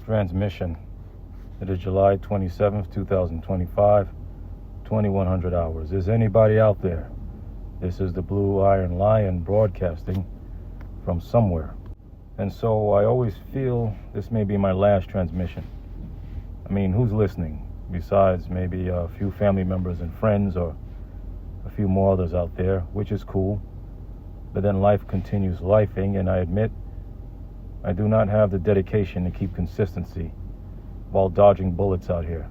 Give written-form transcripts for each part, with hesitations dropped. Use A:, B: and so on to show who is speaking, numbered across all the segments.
A: Transmission. It is July 27th, 2025, 2100 hours. Is anybody out there? This is the Blue Iron Lion broadcasting from somewhere. And so I always feel this may be my last transmission. I mean, who's listening? Besides maybe a few family members and friends or a few more others out there, which is cool. But then life continues lifing, and I admit I do not have the dedication to keep consistency while dodging bullets out here.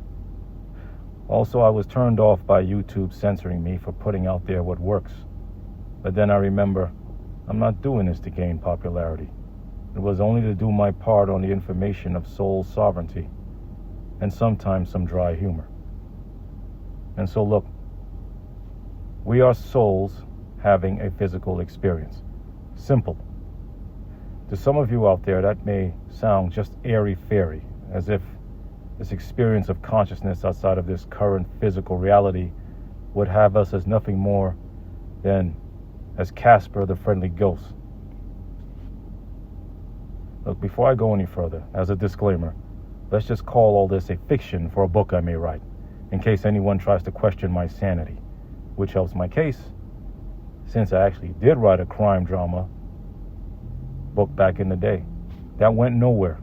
A: Also, I was turned off by YouTube censoring me for putting out there what works. But then I remember, I'm not doing this to gain popularity. It was only to do my part on the information of soul sovereignty, and sometimes some dry humor. And so look, we are souls having a physical experience. Simple. To some of you out there, that may sound just airy-fairy, as if this experience of consciousness outside of this current physical reality would have us as nothing more than as Casper the Friendly Ghost. Look, before I go any further, as a disclaimer, let's just call all this a fiction for a book I may write, in case anyone tries to question my sanity, which helps my case, since I actually did write a crime drama book back in the day. That went nowhere,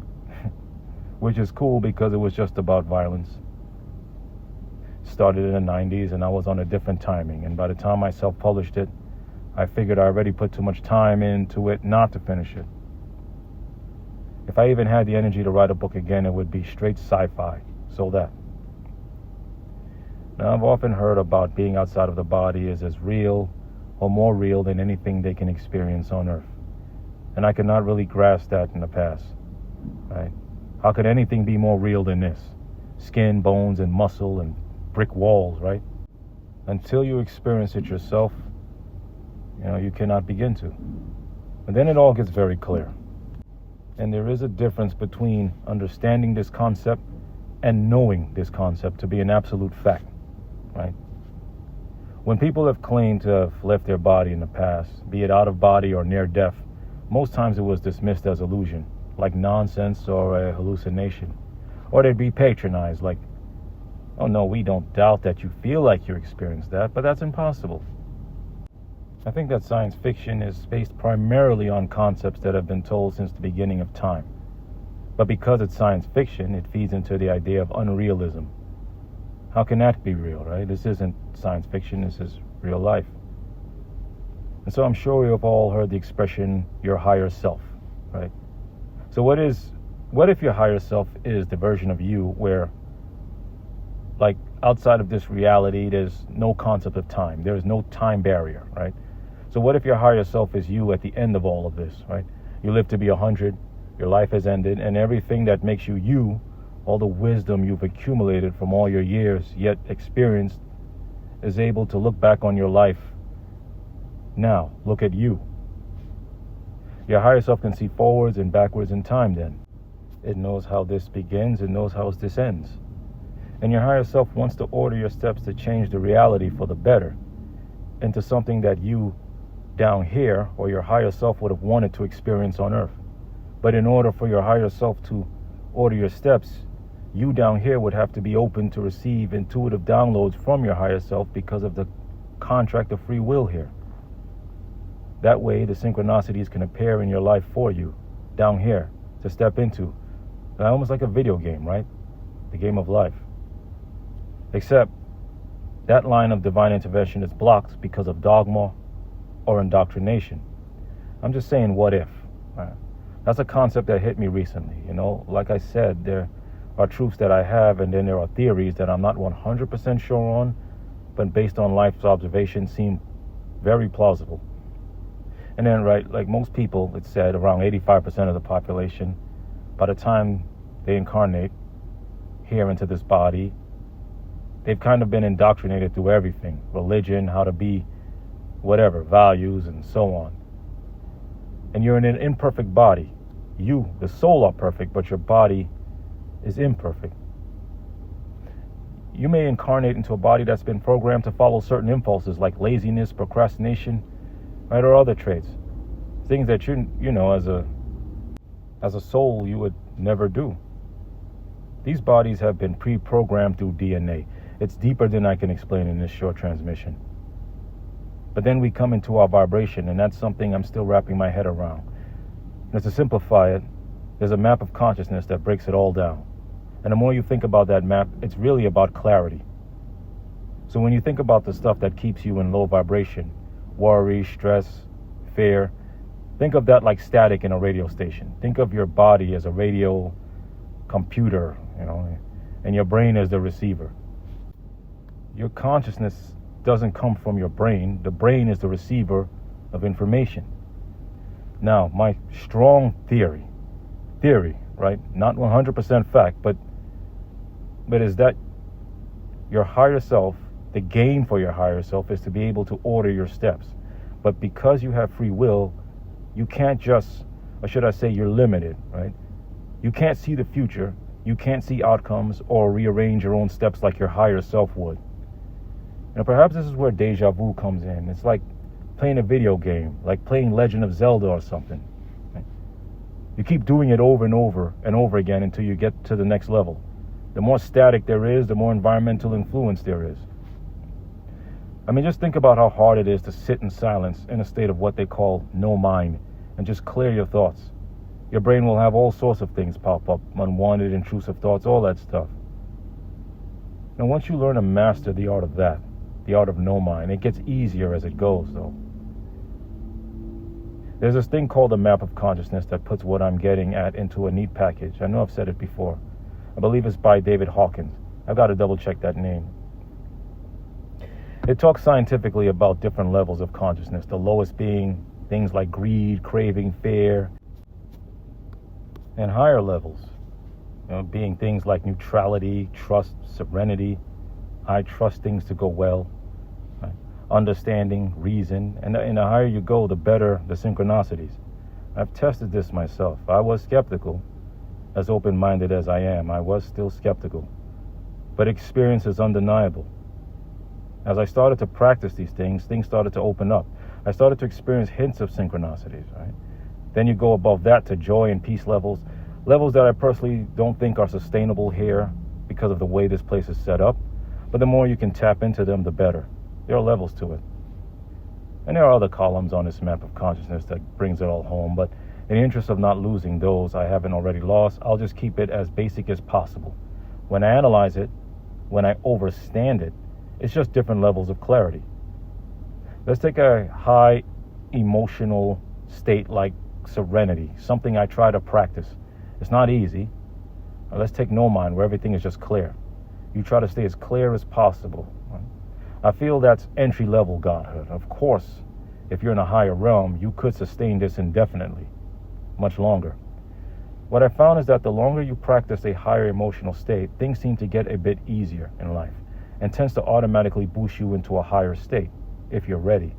A: which is cool because it was just about violence. Started in the 90s and I was on a different timing, and by the time I self-published it, I figured I already put too much time into it not to finish it. If I even had the energy to write a book again, it would be straight sci-fi, so that. Now, I've often heard about being outside of the body is as real or more real than anything they can experience on Earth. And I could not really grasp that in the past, right? How could anything be more real than this? Skin, bones, and muscle, and brick walls, right? Until you experience it yourself, you cannot begin to. And then it all gets very clear. And there is a difference between understanding this concept and knowing this concept to be an absolute fact, right? When people have claimed to have left their body in the past, be it out of body or near death, most times it was dismissed as illusion, like nonsense or a hallucination. Or they'd be patronized like, oh no, we don't doubt that you feel like you experienced that, but that's impossible. I think that science fiction is based primarily on concepts that have been told since the beginning of time. But because it's science fiction, it feeds into the idea of unrealism. How can that be real, right? This isn't science fiction, this is real life. And so I'm sure you've all heard the expression, your higher self, right? So what if your higher self is the version of you where, like, outside of this reality, there's no concept of time. There is no time barrier, right? So what if your higher self is you at the end of all of this, right? You live to be 100, your life has ended, and everything that makes you you, all the wisdom you've accumulated from all your years yet experienced, is able to look back on your life. Now, look at you. Your higher self can see forwards and backwards in time then. It knows how this begins, it knows how this ends. And your higher self wants to order your steps to change the reality for the better into something that you down here, or your higher self, would have wanted to experience on Earth. But in order for your higher self to order your steps, you down here would have to be open to receive intuitive downloads from your higher self because of the contract of free will here. That way, the synchronicities can appear in your life for you, down here, to step into. Almost like a video game, right? The game of life. Except, that line of divine intervention is blocked because of dogma or indoctrination. I'm just saying, what if? Right? That's a concept that hit me recently. Like I said, there are truths that I have, and then there are theories that I'm not 100% sure on, but based on life's observation, seem very plausible. And then, right, like most people, it's said around 85% of the population, by the time they incarnate here into this body, they've kind of been indoctrinated through everything. Religion, how to be, whatever, values, and so on. And you're in an imperfect body. You, the soul, are perfect, but your body is imperfect. You may incarnate into a body that's been programmed to follow certain impulses like laziness, procrastination, right, or other traits. Things that you know, as a soul, you would never do. These bodies have been pre-programmed through DNA. It's deeper than I can explain in this short transmission. But then we come into our vibration, and that's something I'm still wrapping my head around. And to simplify it, there's a map of consciousness that breaks it all down. And the more you think about that map, it's really about clarity. So when you think about the stuff that keeps you in low vibration, worry, stress, fear, think of that like static in a radio station. Think of your body as a radio computer, and your brain as the receiver. Your consciousness doesn't come from your brain. The brain is the receiver of information. Now, my strong theory, right? Not 100% fact, but is that your higher self, the gain for your higher self is to be able to order your steps. But because you have free will, you can't just, or should I say you're limited, right? You can't see the future. You can't see outcomes or rearrange your own steps like your higher self would. Perhaps this is where deja vu comes in. It's like playing a video game, like playing Legend of Zelda or something. Right? You keep doing it over and over and over again until you get to the next level. The more static there is, the more environmental influence there is. Just think about how hard it is to sit in silence in a state of what they call no mind and just clear your thoughts. Your brain will have all sorts of things pop up, unwanted, intrusive thoughts, all that stuff. Now, once you learn to master the art of that, the art of no mind, it gets easier as it goes, though. There's this thing called the map of consciousness that puts what I'm getting at into a neat package. I know I've said it before. I believe it's by David Hawkins. I've got to double check that name. It talks scientifically about different levels of consciousness, the lowest being things like greed, craving, fear, and higher levels, being things like neutrality, trust, serenity. I trust things to go well, right? Understanding, reason, and the higher you go, the better the synchronicities. I've tested this myself. I was skeptical. As open-minded as I am, I was still skeptical. But experience is undeniable. As I started to practice these things started to open up. I started to experience hints of synchronicities, right? Then you go above that to joy and peace levels that I personally don't think are sustainable here because of the way this place is set up. But the more you can tap into them, the better. There are levels to it. And there are other columns on this map of consciousness that brings it all home. But in the interest of not losing those I haven't already lost, I'll just keep it as basic as possible. When I analyze it, when I overstand it, it's just different levels of clarity. Let's take a high emotional state like serenity, something I try to practice. It's not easy. Let's take no mind, where everything is just clear. You try to stay as clear as possible. Right? I feel that's entry-level godhood. Of course, if you're in a higher realm, you could sustain this indefinitely, much longer. What I found is that the longer you practice a higher emotional state, things seem to get a bit easier in life and tends to automatically boost you into a higher state, if you're ready.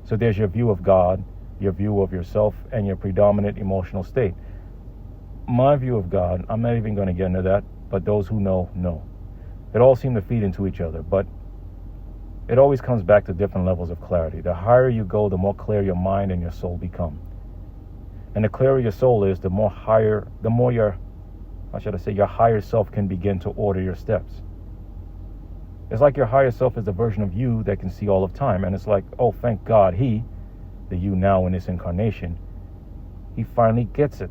A: So there's your view of God, your view of yourself, and your predominant emotional state. My view of God, I'm not even going to get into that, but those who know. It all seems to feed into each other, but it always comes back to different levels of clarity. The higher you go, the more clear your mind and your soul become. And the clearer your soul is, the more your higher self can begin to order your steps. It's like your higher self is the version of you that can see all of time. And it's like, oh, thank God the you now in this incarnation, he finally gets it.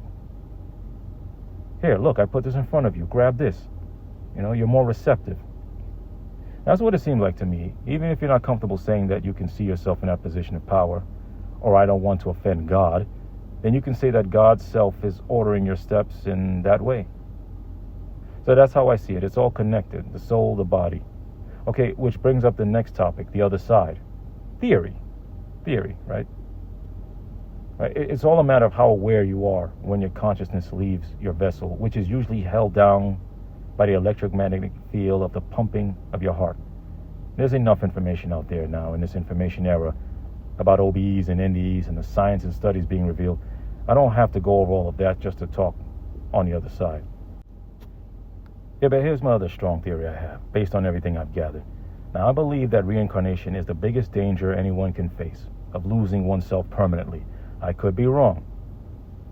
A: Here, look, I put this in front of you. Grab this. You're more receptive. That's what it seemed like to me. Even if you're not comfortable saying that you can see yourself in that position of power, or I don't want to offend God, then you can say that God's self is ordering your steps in that way. So that's how I see it. It's all connected, the soul, the body. Okay, which brings up the next topic, the other side. Theory, right? It's all a matter of how aware you are when your consciousness leaves your vessel, which is usually held down by the electromagnetic field of the pumping of your heart. There's enough information out there now in this information era about OBEs and NDEs and the science and studies being revealed. I don't have to go over all of that just to talk on the other side. Yeah, but here's my other strong theory I have, based on everything I've gathered. Now, I believe that reincarnation is the biggest danger anyone can face, of losing oneself permanently. I could be wrong.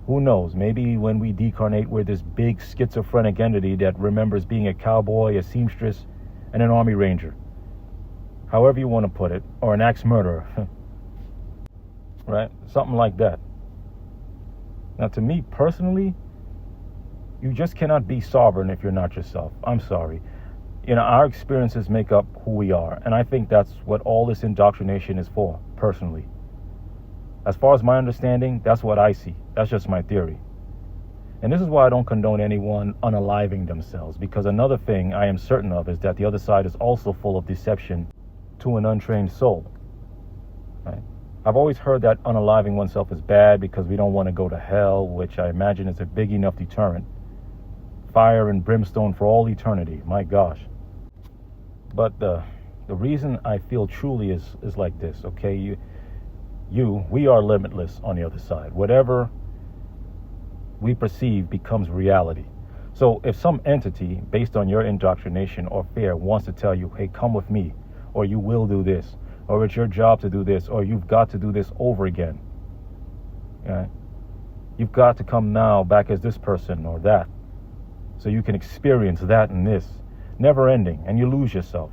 A: Who knows? Maybe when we decarnate, we're this big schizophrenic entity that remembers being a cowboy, a seamstress, and an army ranger. However you want to put it, or an axe murderer. Right? Something like that. Now, to me personally, you just cannot be sovereign if you're not yourself. I'm sorry. Our experiences make up who we are. And I think that's what all this indoctrination is for, personally. As far as my understanding, that's what I see. That's just my theory. And this is why I don't condone anyone unaliving themselves, because another thing I am certain of is that the other side is also full of deception to an untrained soul. Right? I've always heard that unaliving oneself is bad because we don't want to go to hell, which I imagine is a big enough deterrent. Fire and brimstone for all eternity, my gosh. But the reason I feel truly is like this, okay? We are limitless on the other side. Whatever we perceive becomes reality. So if some entity, based on your indoctrination or fear, wants to tell you, hey, come with me, or you will do this, or it's your job to do this, or you've got to do this over again. Right? You've got to come now back as this person or that, so you can experience that and this, never ending, and you lose yourself.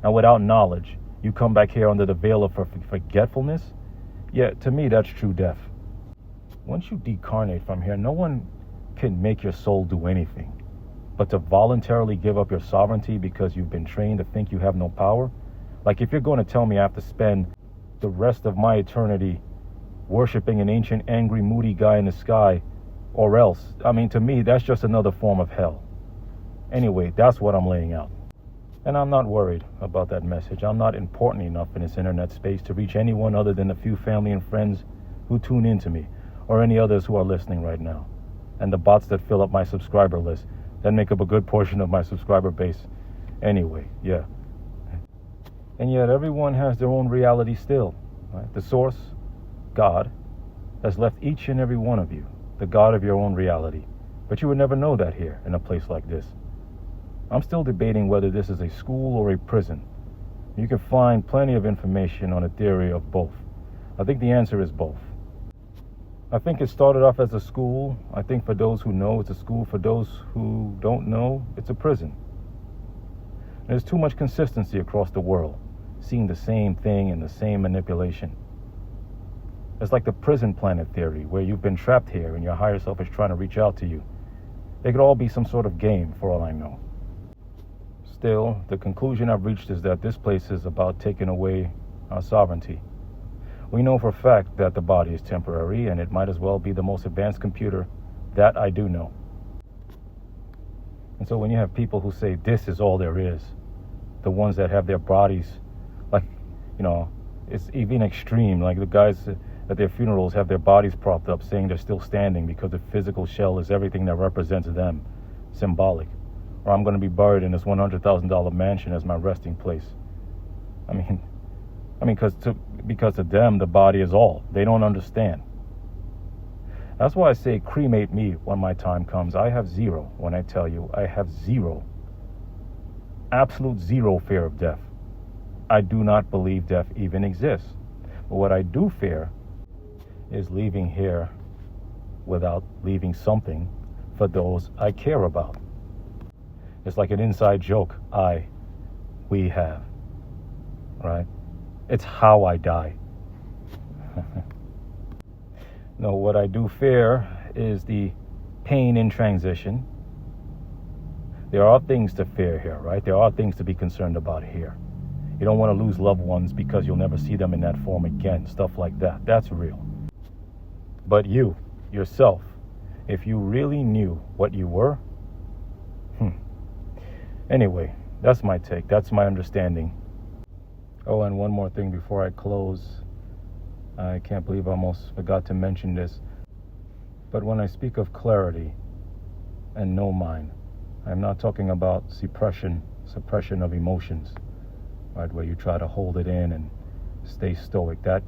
A: And without knowledge, you come back here under the veil of forgetfulness. Yeah, to me, that's true death. Once you decarnate from here, no one can make your soul do anything. But to voluntarily give up your sovereignty because you've been trained to think you have no power, like if you're going to tell me I have to spend the rest of my eternity worshiping an ancient, angry, moody guy in the sky, or else, to me, that's just another form of hell. Anyway, that's what I'm laying out. And I'm not worried about that message. I'm not important enough in this internet space to reach anyone other than a few family and friends who tune in to me, or any others who are listening right now. And the bots that fill up my subscriber list, that make up a good portion of my subscriber base. Anyway, yeah. And yet everyone has their own reality still. Right? The source, God, has left each and every one of you the God of your own reality. But you would never know that here in a place like this. I'm still debating whether this is a school or a prison. You can find plenty of information on a theory of both. I think the answer is both. I think it started off as a school. I think for those who know, it's a school. For those who don't know, it's a prison. There's too much consistency across the world, seeing the same thing and the same manipulation. It's like the prison planet theory, where you've been trapped here and your higher self is trying to reach out to you. They could all be some sort of game, for all I know. Still, the conclusion I've reached is that this place is about taking away our sovereignty. We know for a fact that the body is temporary, and it might as well be the most advanced computer. That I do know. And so when you have people who say this is all there is, the ones that have their bodies, like, it's even extreme, like the guys at their funerals have their bodies propped up saying they're still standing because the physical shell is everything that represents them, symbolic. Or I'm going to be buried in this $100,000 mansion as my resting place. Because to them, the body is all. They don't understand. That's why I say cremate me when my time comes. I have zero, when I tell you, I have zero, absolute zero fear of death. I do not believe death even exists. But what I do fear is leaving here without leaving something for those I care about. It's like an inside joke we have, right? It's how I die. No, what I do fear is the pain in transition. There are things to fear here, right? There are things to be concerned about here. You don't want to lose loved ones because you'll never see them in that form again, stuff like that. That's real. But you, yourself, if you really knew what you were, Anyway, that's my take. That's my understanding. Oh, and one more thing before I close. I can't believe I almost forgot to mention this. But when I speak of clarity and no mind, I'm not talking about suppression of emotions, right? Where you try to hold it in and stay stoic. That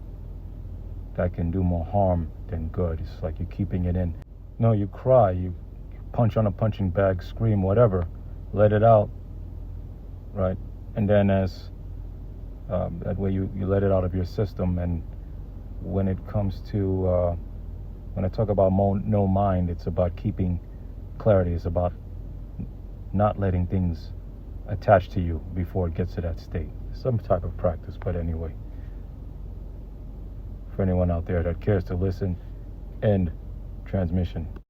A: can do more harm than good. It's like you're keeping it in. No, you cry, you punch on a punching bag, scream, whatever. Let it out, right? And then that way you let it out of your system. And when it comes to When I talk about no mind, it's about keeping clarity. It's about not letting things attach to you before it gets to that state. Some type of practice, but anyway. For anyone out there that cares to listen, end transmission.